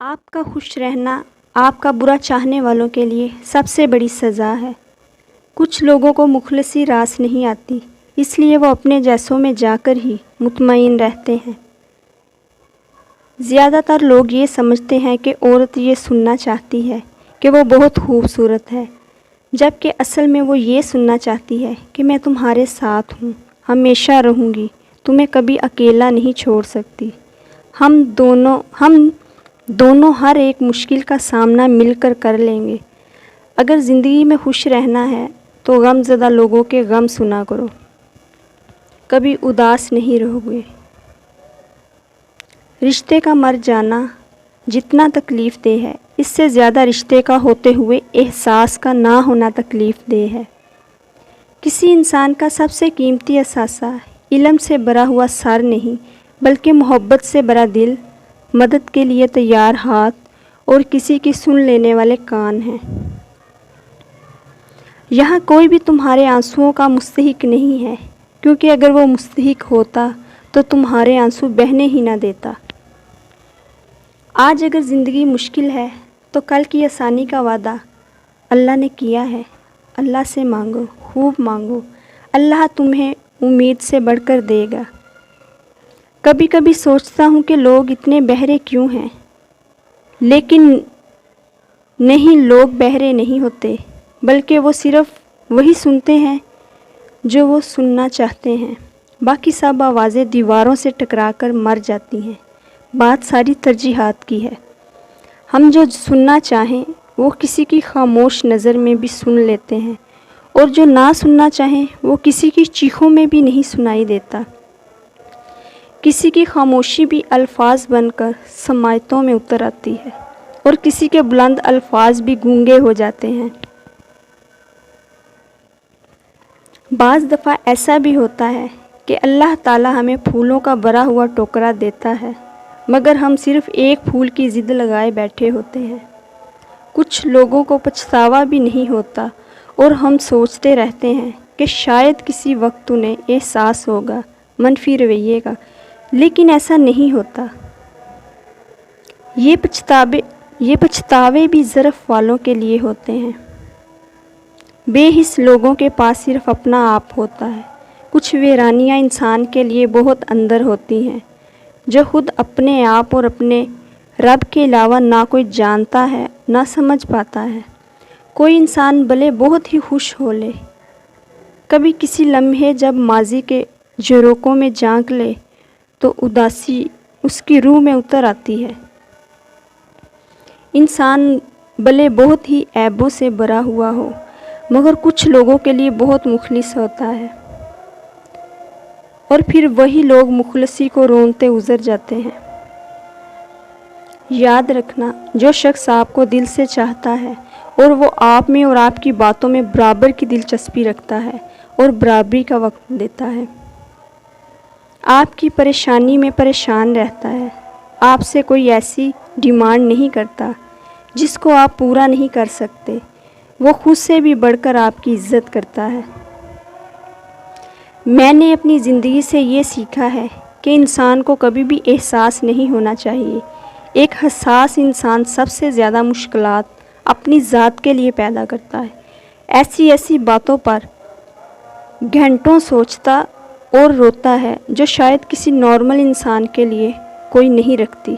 آپ کا خوش رہنا آپ کا برا چاہنے والوں کے لیے سب سے بڑی سزا ہے۔ کچھ لوگوں کو مخلصی راس نہیں آتی، اس لیے وہ اپنے جیسوں میں جا کر ہی مطمئن رہتے ہیں۔ زیادہ تر لوگ یہ سمجھتے ہیں کہ عورت یہ سننا چاہتی ہے کہ وہ بہت خوبصورت ہے، جبکہ اصل میں وہ یہ سننا چاہتی ہے کہ میں تمہارے ساتھ ہوں، ہمیشہ رہوں گی، تمہیں کبھی اکیلا نہیں چھوڑ سکتی۔ ہم دونوں ہر ایک مشکل کا سامنا مل کر کر لیں گے۔ اگر زندگی میں خوش رہنا ہے تو غم زدہ لوگوں کے غم سنا کرو، کبھی اداس نہیں رہو گے۔ رشتے کا مر جانا جتنا تکلیف دہ ہے، اس سے زیادہ رشتے کا ہوتے ہوئے احساس کا نہ ہونا تکلیف دہ ہے۔ کسی انسان کا سب سے قیمتی اثاثہ علم سے بھرا ہوا سر نہیں، بلکہ محبت سے بھرا دل، مدد کے لیے تیار ہاتھ اور کسی کی سن لینے والے کان ہیں۔ یہاں کوئی بھی تمہارے آنسوؤں کا مستحق نہیں ہے، کیونکہ اگر وہ مستحق ہوتا تو تمہارے آنسو بہنے ہی نہ دیتا۔ آج اگر زندگی مشکل ہے تو کل کی آسانی کا وعدہ اللہ نے کیا ہے۔ اللہ سے مانگو، خوب مانگو، اللہ تمہیں امید سے بڑھ کر دے گا۔ کبھی کبھی سوچتا ہوں کہ لوگ اتنے بہرے کیوں ہیں، لیکن نہیں، لوگ بہرے نہیں ہوتے، بلکہ وہ صرف وہی سنتے ہیں جو وہ سننا چاہتے ہیں۔ باقی سب آوازیں دیواروں سے ٹکرا کر مر جاتی ہیں۔ بات ساری ترجیحات کی ہے۔ ہم جو سننا چاہیں وہ کسی کی خاموش نظر میں بھی سن لیتے ہیں، اور جو نہ سننا چاہیں وہ کسی کی چیخوں میں بھی نہیں سنائی دیتا۔ کسی کی خاموشی بھی الفاظ بن کر سماعتوں میں اتر آتی ہے، اور کسی کے بلند الفاظ بھی گونگے ہو جاتے ہیں۔ بعض دفعہ ایسا بھی ہوتا ہے کہ اللہ تعالیٰ ہمیں پھولوں کا بھرا ہوا ٹوکرا دیتا ہے، مگر ہم صرف ایک پھول کی ضد لگائے بیٹھے ہوتے ہیں۔ کچھ لوگوں کو پچھتاوا بھی نہیں ہوتا، اور ہم سوچتے رہتے ہیں کہ شاید کسی وقت انہیں احساس ہوگا منفی رویے کا، لیکن ایسا نہیں ہوتا۔ یہ پچھتاوے بھی ظرف والوں کے لیے ہوتے ہیں۔ بے حس لوگوں کے پاس صرف اپنا آپ ہوتا ہے۔ کچھ ویرانیاں انسان کے لیے بہت اندر ہوتی ہیں، جو خود اپنے آپ اور اپنے رب کے علاوہ نہ کوئی جانتا ہے نہ سمجھ پاتا ہے۔ کوئی انسان بھلے بہت ہی خوش ہو لے، کبھی کسی لمحے جب ماضی کے جھروکوں میں جھانک لے تو اداسی اس کی روح میں اتر آتی ہے۔ انسان بھلے بہت ہی عیبوں سے بھرا ہوا ہو، مگر کچھ لوگوں کے لیے بہت مخلص ہوتا ہے، اور پھر وہی لوگ مخلصی کو رونتے گزر جاتے ہیں۔ یاد رکھنا، جو شخص آپ کو دل سے چاہتا ہے اور وہ آپ میں اور آپ کی باتوں میں برابر کی دلچسپی رکھتا ہے اور برابری کا وقت دیتا ہے، آپ کی پریشانی میں پریشان رہتا ہے، آپ سے کوئی ایسی ڈیمانڈ نہیں کرتا جس کو آپ پورا نہیں کر سکتے، وہ خود سے بھی بڑھ کر آپ کی عزت کرتا ہے۔ میں نے اپنی زندگی سے یہ سیکھا ہے کہ انسان کو کبھی بھی احساس نہیں ہونا چاہیے۔ ایک حساس انسان سب سے زیادہ مشکلات اپنی ذات کے لیے پیدا کرتا ہے۔ ایسی باتوں پر گھنٹوں سوچتا اور روتا ہے جو شاید کسی نارمل انسان کے لیے کوئی نہیں رکھتی۔